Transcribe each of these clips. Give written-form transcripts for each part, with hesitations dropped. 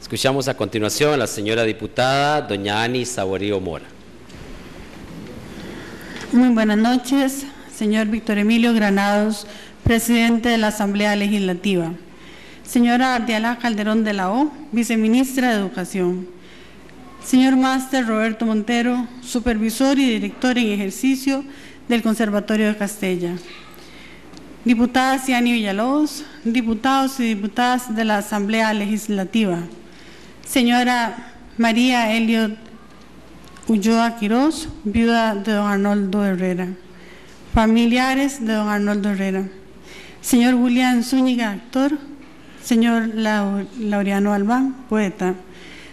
Escuchamos a continuación a la señora diputada doña Ani Saborío Mora. Muy buenas noches, señor Víctor Emilio Granados, presidente de la Asamblea Legislativa. Señora Ardiala Calderón de la O, viceministra de Educación. Señor Máster Roberto Montero, supervisor y director en ejercicio del Conservatorio de Castella. Diputada Ciani Villalobos, diputados y diputadas de la Asamblea Legislativa. Señora María Eliot Ulloa Quirós, viuda de don Arnoldo Herrera. Familiares de don Arnoldo Herrera. Señor Julián Zúñiga, actor. Señor Laureano Albán, poeta.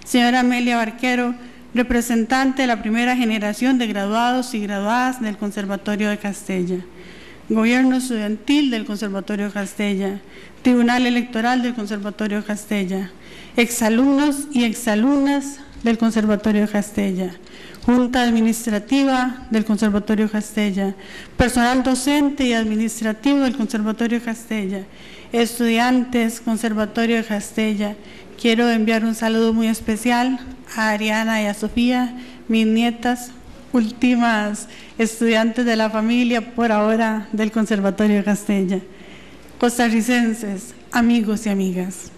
Señora Amelia Barquero, representante de la primera generación de graduados y graduadas del Conservatorio de Castella. Gobierno Estudiantil del Conservatorio de Castella. Tribunal Electoral del Conservatorio de Castella. Exalumnos y exalumnas del Conservatorio de Castella. Junta Administrativa del Conservatorio de Castella. Personal docente y administrativo del Conservatorio de Castella. Estudiantes, Conservatorio de Castella. Quiero enviar un saludo muy especial a Ariana y a Sofía, mis nietas, últimas estudiantes de la familia por ahora del Conservatorio de Castella. Costarricenses, amigos y amigas.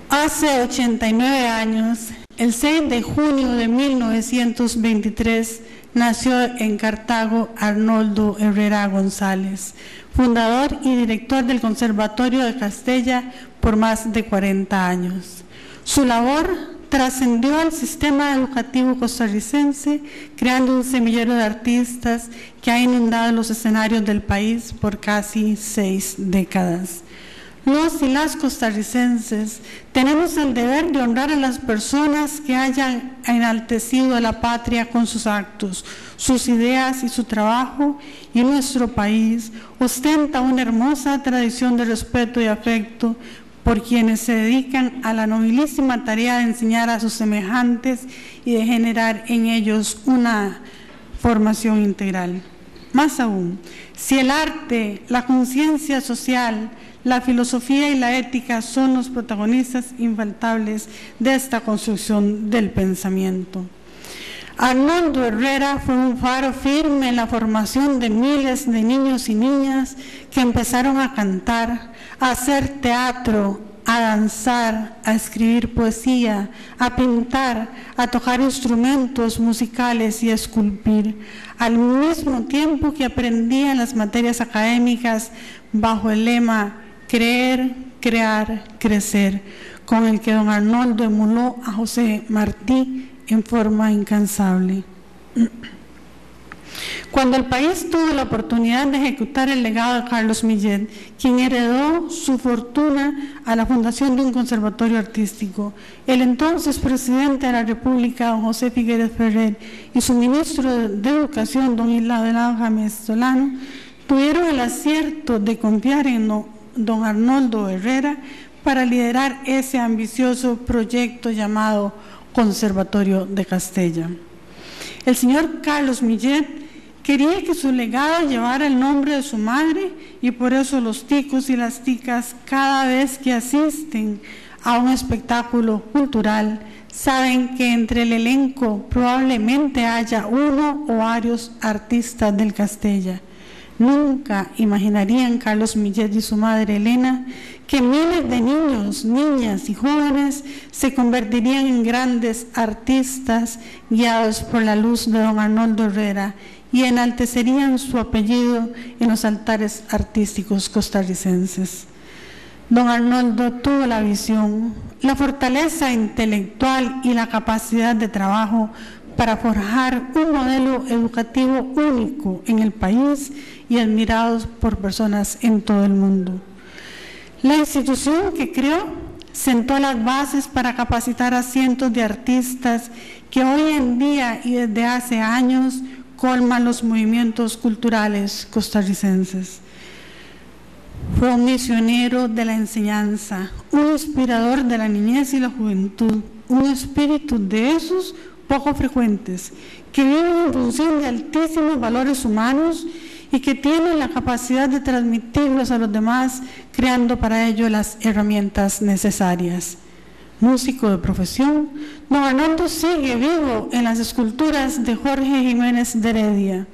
Hace 89 años, el 6 de junio de 1923, nació en Cartago Arnoldo Herrera González, fundador y director del Conservatorio de Castella por más de 40 años. Su labor trascendió al sistema educativo costarricense, creando un semillero de artistas que ha inundado los escenarios del país por casi 6 décadas. Los y las costarricenses tenemos el deber de honrar a las personas que hayan enaltecido a la patria con sus actos, sus ideas y su trabajo, y nuestro país ostenta una hermosa tradición de respeto y afecto por quienes se dedican a la nobilísima tarea de enseñar a sus semejantes y de generar en ellos una formación integral. Más aún, si el arte, la conciencia social, la filosofía y la ética son los protagonistas infaltables de esta construcción del pensamiento. Arnoldo Herrera fue un faro firme en la formación de miles de niños y niñas que empezaron a cantar, a hacer teatro, a danzar, a escribir poesía, a pintar, a tocar instrumentos musicales y a esculpir, al mismo tiempo que aprendían las materias académicas bajo el lema creer, crear, crecer, con el que don Arnoldo emuló a José Martí en forma incansable. Cuando el país tuvo la oportunidad de ejecutar el legado de Carlos Millet, quien heredó su fortuna a la fundación de un conservatorio artístico, el entonces presidente de la República, don José Figueres Ferrer, y su ministro de Educación, don Hilado James Solano, tuvieron el acierto de confiar en don Arnoldo Herrera para liderar ese ambicioso proyecto llamado Conservatorio de Castella. El señor Carlos Millet quería que su legado llevara el nombre de su madre, y por eso los ticos y las ticas, cada vez que asisten a un espectáculo cultural, saben que entre el elenco probablemente haya uno o varios artistas del Castella. Nunca imaginarían Carlos Millet y su madre Elena que miles de niños, niñas y jóvenes se convertirían en grandes artistas guiados por la luz de don Arnoldo Herrera y enaltecerían su apellido en los altares artísticos costarricenses. Don Arnoldo tuvo la visión, la fortaleza intelectual y la capacidad de trabajo para forjar un modelo educativo único en el país y admirados por personas en todo el mundo. La institución que creó sentó las bases para capacitar a cientos de artistas que hoy en día y desde hace años colman los movimientos culturales costarricenses. Fue un misionero de la enseñanza, un inspirador de la niñez y la juventud, un espíritu de esos poco frecuentes, que viven en función de altísimos valores humanos y que tiene la capacidad de transmitirlos a los demás, creando para ello las herramientas necesarias. Músico de profesión, don Arnoldo sigue vivo en las esculturas de Jorge Jiménez de Heredia,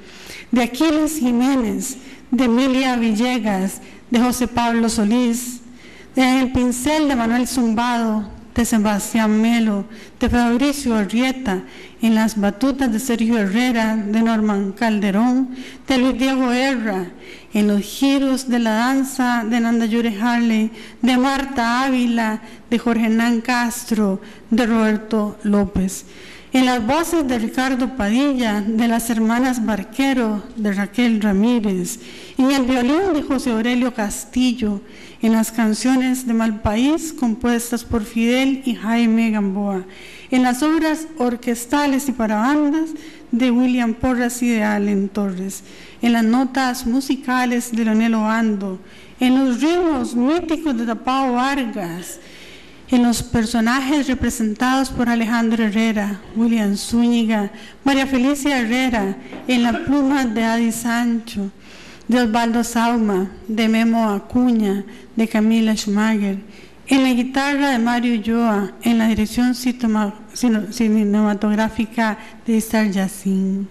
de Aquiles Jiménez, de Emilia Villegas, de José Pablo Solís, en el pincel de Manuel Zumbado, de Sebastián Melo, de Fabricio Arrieta, en las batutas de Sergio Herrera, de Norman Calderón, de Luis Diego Herra, en los giros de la danza de Nanda Yure Harley, de Marta Ávila, de Jorge Hernán Castro, de Roberto López, en las voces de Ricardo Padilla, de las hermanas Barquero, de Raquel Ramírez, en el violín de José Aurelio Castillo, en las canciones de Malpaís compuestas por Fidel y Jaime Gamboa, en las obras orquestales y para bandas de William Porras y de Allen Torres, en las notas musicales de Leonel Obando, en los ritmos míticos de Tapao Vargas, en los personajes representados por Alejandro Herrera, William Zúñiga, María Felicia Herrera, en la pluma de Adi Sancho, de Osvaldo Sauma, de Memo Acuña, de Camila Schumacher, en la guitarra de Mario Ulloa, en la dirección cinematográfica de Isar Yassin.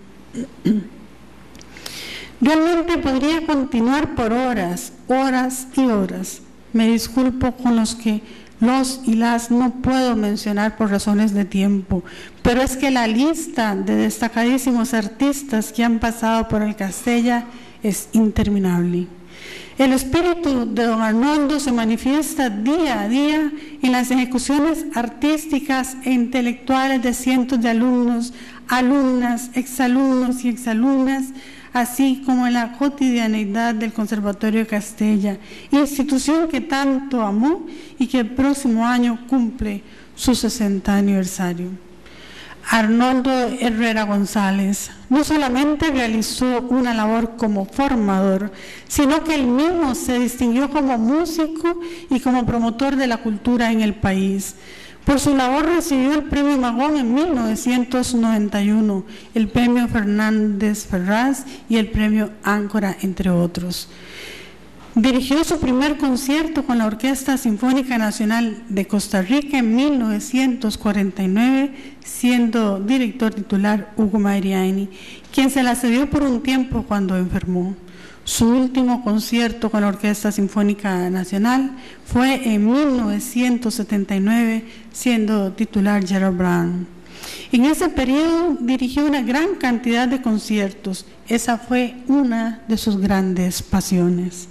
Realmente podría continuar por horas, horas y horas. Me disculpo con los que los y las no puedo mencionar por razones de tiempo, pero es que la lista de destacadísimos artistas que han pasado por el Castella es interminable. El espíritu de don Arnoldo se manifiesta día a día en las ejecuciones artísticas e intelectuales de cientos de alumnos, alumnas, exalumnos y exalumnas, así como en la cotidianeidad del Conservatorio de Castella, institución que tanto amó y que el próximo año cumple su 60 aniversario. Arnoldo Herrera González no solamente realizó una labor como formador, sino que él mismo se distinguió como músico y como promotor de la cultura en el país. Por su labor recibió el Premio Magón en 1991, el Premio Fernández Ferraz y el Premio Áncora, entre otros. Dirigió su primer concierto con la Orquesta Sinfónica Nacional de Costa Rica en 1949, siendo director titular Hugo Mariani, quien se la cedió por un tiempo cuando enfermó. Su último concierto con la Orquesta Sinfónica Nacional fue en 1979, siendo titular Gerald Brown. En ese periodo dirigió una gran cantidad de conciertos. Esa fue una de sus grandes pasiones.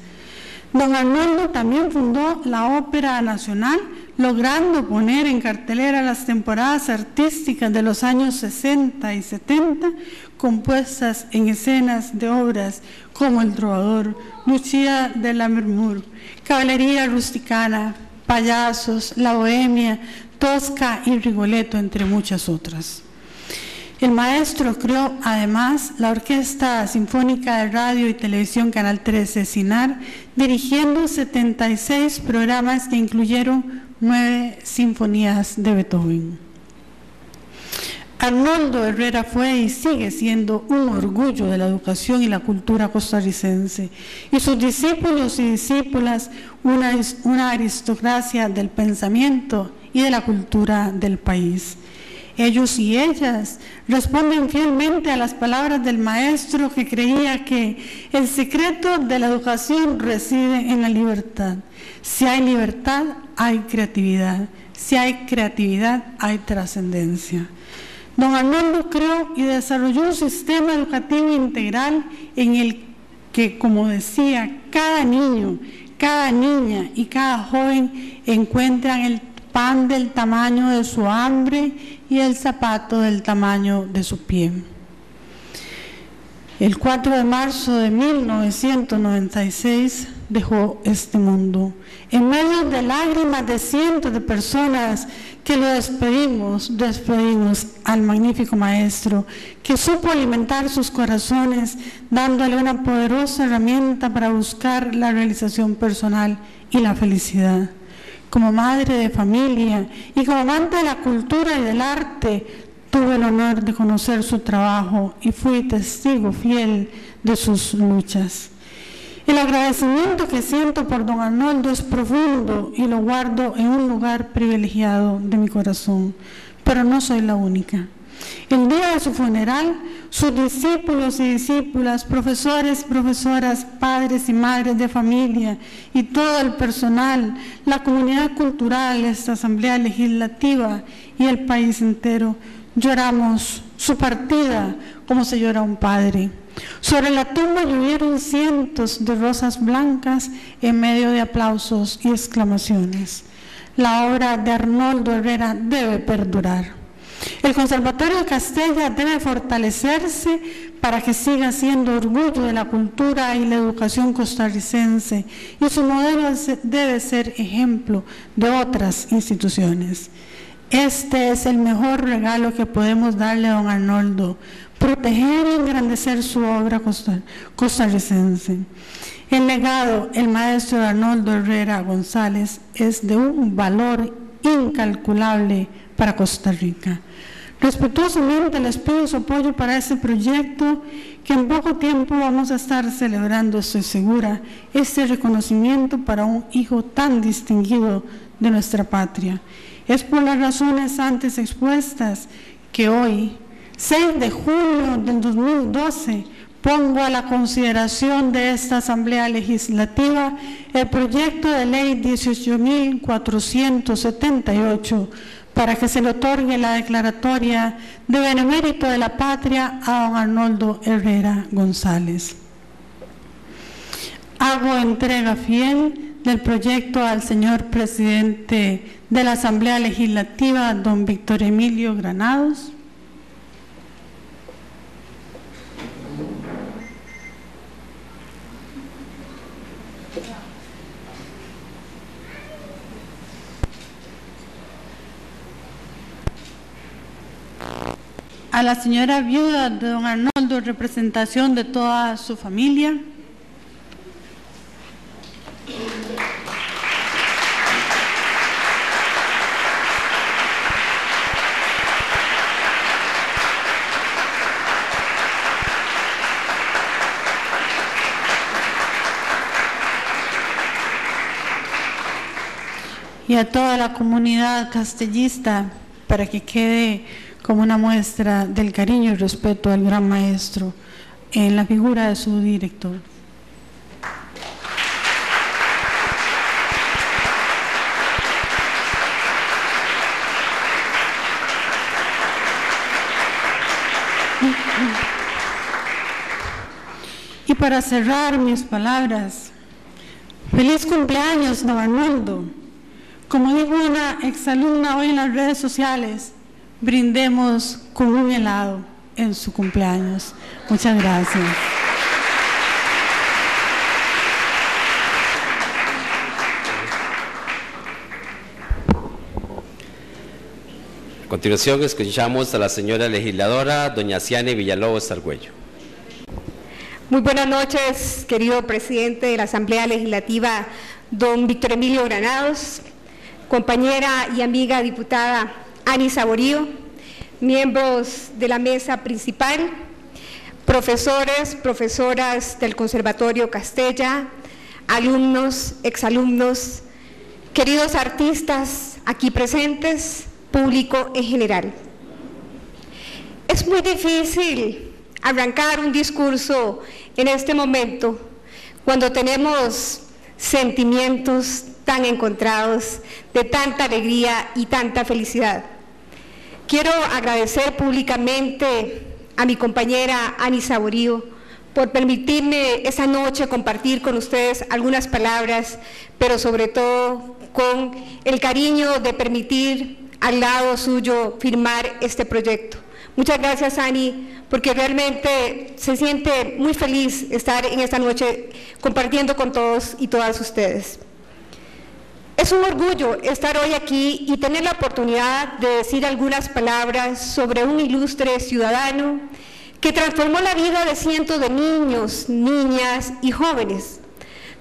Don Arnoldo también fundó la Ópera Nacional, logrando poner en cartelera las temporadas artísticas de los años 60 y 70, compuestas en escenas de obras como El Trovador, Lucía de Lammermoor, Caballería Rusticana, Payasos, La Bohemia, Tosca y Rigoletto, entre muchas otras. El maestro creó además la Orquesta Sinfónica de Radio y Televisión Canal 13 SINAR, dirigiendo 76 programas que incluyeron 9 sinfonías de Beethoven. Arnoldo Herrera fue y sigue siendo un orgullo de la educación y la cultura costarricense, y sus discípulos y discípulas una aristocracia del pensamiento y de la cultura del país. Ellos y ellas responden fielmente a las palabras del maestro, que creía que el secreto de la educación reside en la libertad. Si hay libertad, hay creatividad. Si hay creatividad, hay trascendencia. Don Arnoldo creó y desarrolló un sistema educativo integral en el que, como decía, cada niño, cada niña y cada joven encuentran el pan del tamaño de su hambre y el zapato del tamaño de su pie. El 4 de marzo de 1996 dejó este mundo, en medio de lágrimas de cientos de personas que lo despedimos al magnífico maestro, que supo alimentar sus corazones, dándole una poderosa herramienta para buscar la realización personal y la felicidad. Como madre de familia y como amante de la cultura y del arte, Tuve el honor de conocer su trabajo y fui testigo fiel de sus luchas. El agradecimiento que siento por don Arnoldo es profundo y lo guardo en un lugar privilegiado de mi corazón, pero no soy la única. El día de su funeral, sus discípulos y discípulas, profesores, profesoras, padres y madres de familia y todo el personal, la comunidad cultural, esta Asamblea Legislativa y el país entero, lloramos su partida como se llora un padre. Sobre la tumba llovieron cientos de rosas blancas en medio de aplausos y exclamaciones. La obra de Arnoldo Herrera debe perdurar. El Conservatorio de Castella debe fortalecerse para que siga siendo orgullo de la cultura y la educación costarricense, y su modelo debe ser ejemplo de otras instituciones. Este es el mejor regalo que podemos darle a don Arnoldo, proteger y engrandecer su obra costarricense. El legado, el maestro Arnoldo Herrera González, es de un valor incalculable para Costa Rica. Respetuosamente les pido su apoyo para este proyecto, que en poco tiempo vamos a estar celebrando, estoy segura, este reconocimiento para un hijo tan distinguido de nuestra patria. Es por las razones antes expuestas que hoy, 6 de junio del 2012, pongo a la consideración de esta Asamblea Legislativa el proyecto de ley 18.478 para que se le otorgue la declaratoria de benemérito de la patria a don Arnoldo Herrera González. Hago entrega fiel del proyecto al señor presidente de la Asamblea Legislativa, don Víctor Emilio Granados. A la señora viuda de don Arnoldo, en representación de toda su familia. Y a toda la comunidad castellista, para que quede como una muestra del cariño y respeto al gran maestro en la figura de su director. Y para cerrar mis palabras, feliz cumpleaños, don Arnoldo. Como dijo una exalumna hoy en las redes sociales, brindemos con un helado en su cumpleaños. Muchas gracias. A continuación escuchamos a la señora legisladora, doña Ciane Villalobos Argüello. Muy buenas noches, querido presidente de la Asamblea Legislativa, don Víctor Emilio Granados, compañera y amiga diputada Ani Saborío, miembros de la mesa principal, profesores, profesoras del Conservatorio Castella, alumnos, exalumnos, queridos artistas aquí presentes, público en general. Es muy difícil arrancar un discurso en este momento cuando tenemos sentimientos tan encontrados, de tanta alegría y tanta felicidad. Quiero agradecer públicamente a mi compañera Ani Saborío por permitirme esta noche compartir con ustedes algunas palabras, pero sobre todo con el cariño de permitir al lado suyo firmar este proyecto. Muchas gracias, Ani, porque realmente se siente muy feliz estar en esta noche compartiendo con todos y todas ustedes. Es un orgullo estar hoy aquí y tener la oportunidad de decir algunas palabras sobre un ilustre ciudadano que transformó la vida de cientos de niños, niñas y jóvenes,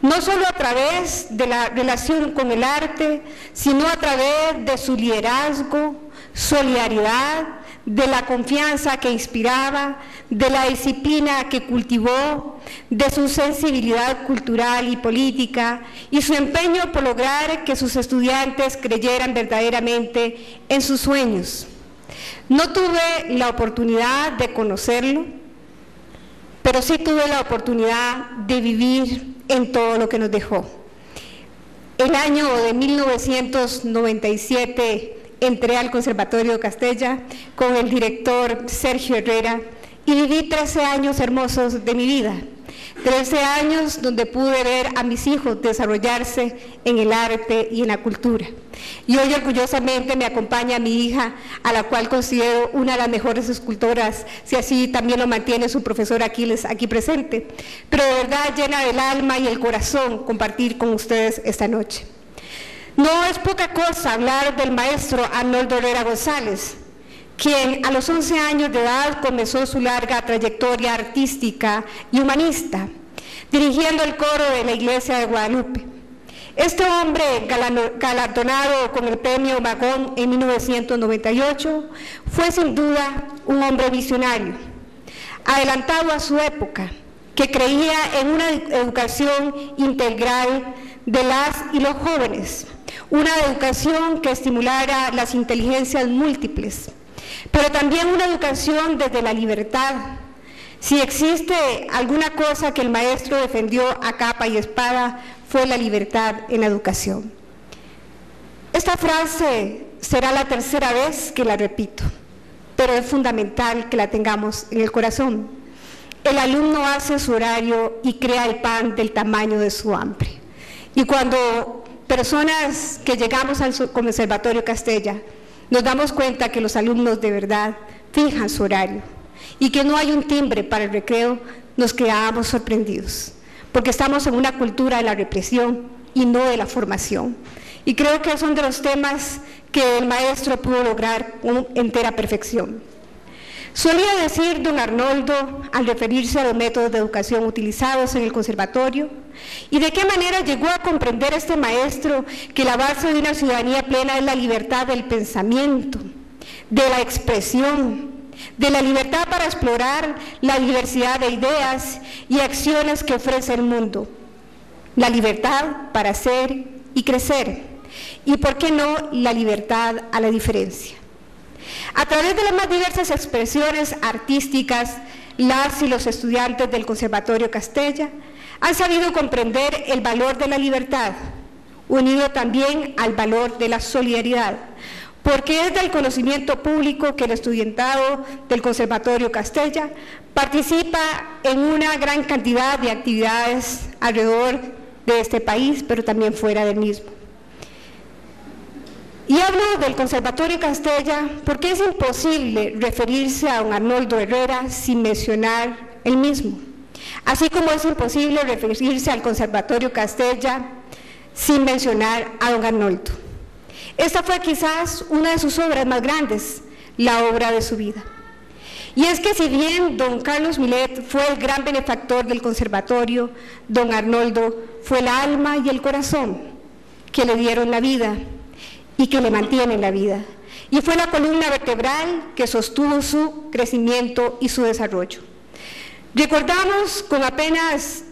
no solo a través de la relación con el arte, sino a través de su liderazgo, solidaridad, de la confianza que inspiraba, de la disciplina que cultivó, de su sensibilidad cultural y política y su empeño por lograr que sus estudiantes creyeran verdaderamente en sus sueños. No tuve la oportunidad de conocerlo, pero sí tuve la oportunidad de vivir en todo lo que nos dejó. El año de 1997 entré al Conservatorio de Castella con el director Sergio Herrera y viví 13 años hermosos de mi vida. 13 años donde pude ver a mis hijos desarrollarse en el arte y en la cultura. Y hoy orgullosamente me acompaña mi hija, a la cual considero una de las mejores escultoras, si así también lo mantiene su profesor Aquiles aquí presente. Pero de verdad llena del alma y el corazón compartir con ustedes esta noche. No es poca cosa hablar del maestro Arnoldo Herrera González, quien a los 11 años de edad comenzó su larga trayectoria artística y humanista, dirigiendo el coro de la Iglesia de Guadalupe. Este hombre, galardonado con el premio Magón en 1998, fue sin duda un hombre visionario, adelantado a su época, que creía en una educación integral de las y los jóvenes, una educación que estimulara las inteligencias múltiples, pero también una educación desde la libertad. Si existe alguna cosa que el maestro defendió a capa y espada, fue la libertad en la educación. Esta frase será la tercera vez que la repito, pero es fundamental que la tengamos en el corazón. El alumno hace su horario y crea el pan del tamaño de su hambre. Y cuando personas que llegamos al Conservatorio Castella nos damos cuenta que los alumnos de verdad fijan su horario y que no hay un timbre para el recreo, nos quedamos sorprendidos, porque estamos en una cultura de la represión y no de la formación. Y creo que son de los temas que el maestro pudo lograr con entera perfección. Solía decir don Arnoldo, al referirse a los métodos de educación utilizados en el conservatorio, y de qué manera llegó a comprender este maestro que la base de una ciudadanía plena es la libertad del pensamiento, de la expresión, de la libertad para explorar la diversidad de ideas y acciones que ofrece el mundo, la libertad para ser y crecer, y por qué no la libertad a la diferencia. A través de las más diversas expresiones artísticas, las y los estudiantes del Conservatorio Castella han sabido comprender el valor de la libertad, unido también al valor de la solidaridad, porque es del conocimiento público que el estudiantado del Conservatorio Castella participa en una gran cantidad de actividades alrededor de este país, pero también fuera del mismo. Y hablo del Conservatorio Castella porque es imposible referirse a don Arnoldo Herrera sin mencionar el mismo, así como es imposible referirse al Conservatorio Castella sin mencionar a don Arnoldo. Esta fue quizás una de sus obras más grandes, la obra de su vida. Y es que si bien don Carlos Millet fue el gran benefactor del conservatorio, don Arnoldo fue el alma y el corazón que le dieron la vida y que le mantienen la vida. Y fue la columna vertebral que sostuvo su crecimiento y su desarrollo. Recordamos, con apenas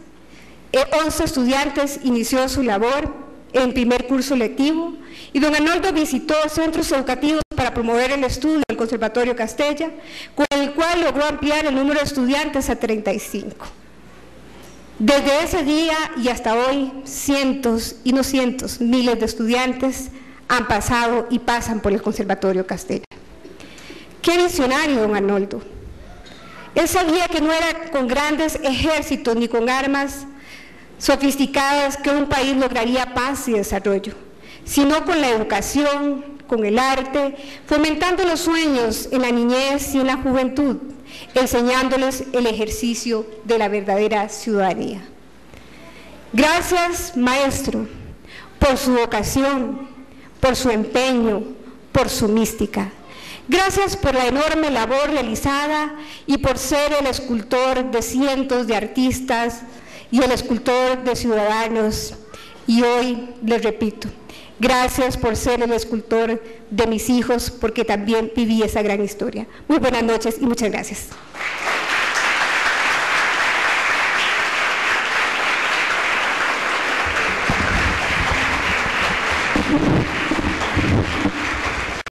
11 estudiantes inició su labor en primer curso lectivo y don Arnoldo visitó centros educativos para promover el estudio del Conservatorio Castella, con el cual logró ampliar el número de estudiantes a 35. Desde ese día y hasta hoy, cientos y no cientos, miles de estudiantes han pasado y pasan por el Conservatorio Castella. ¡Qué visionario, don Arnoldo! Él sabía que no era con grandes ejércitos ni con armas sofisticadas que un país lograría paz y desarrollo, sino con la educación, con el arte, fomentando los sueños en la niñez y en la juventud, enseñándoles el ejercicio de la verdadera ciudadanía. Gracias, maestro, por su vocación, por su empeño, por su mística. Gracias por la enorme labor realizada y por ser el escultor de cientos de artistas y el escultor de ciudadanos. Y hoy, les repito, Gracias por ser el escultor de mis hijos, porque también viví esa gran historia. Muy buenas noches y muchas gracias.